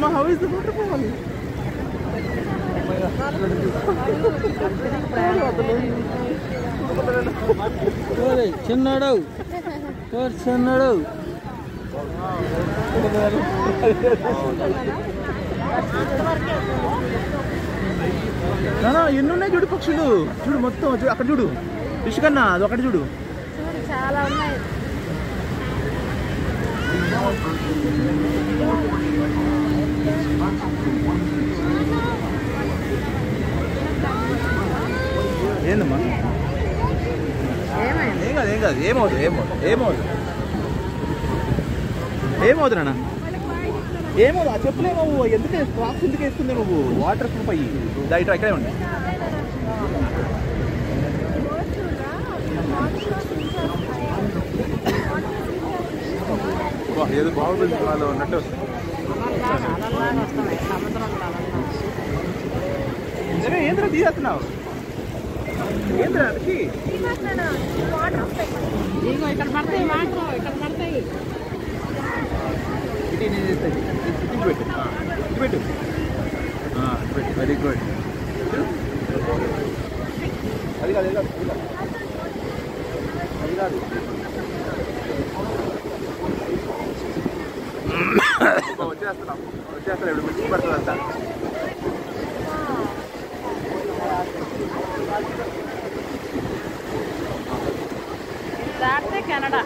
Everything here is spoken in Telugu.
Mama, how is the waterfall? చిన్నాడు చిన్నాడు ఎన్నున్నాయి చూడు పక్షులు చూడు మొత్తం చూడు అక్కడ చూడు ఇసుకన్నా అది ఒకటి చూడు చాలా ఉన్నాయి ఏందమ్మా ఏం కాదు ఏం కాదు ఏమవుతుంది ఏమవుతుంది నాన్న ఏమవుతుంది ఆ చెప్పులేమో ఎందుకు క్రాక్స్ ఎందుకు వేస్తుంది నువ్వు వాటర్ ప్రూఫ్ అయ్యి ఇట్లా ఇక్కడే ఉండి ఏదో బాగుంది వాళ్ళు ఉన్నట్టు ఏంద్రా తీసేస్తున్నావు ఏంద్రా ఇక్కడ పడతాయి వాటర్ ఇక్కడ పడతాయి పెట్టు వెరీ గుడ్ అది కాదు అది కాదు వచ్చేస్తా ఇప్పుడు మిక్స్ పడుతుంది అంతా దాటితే కెనడా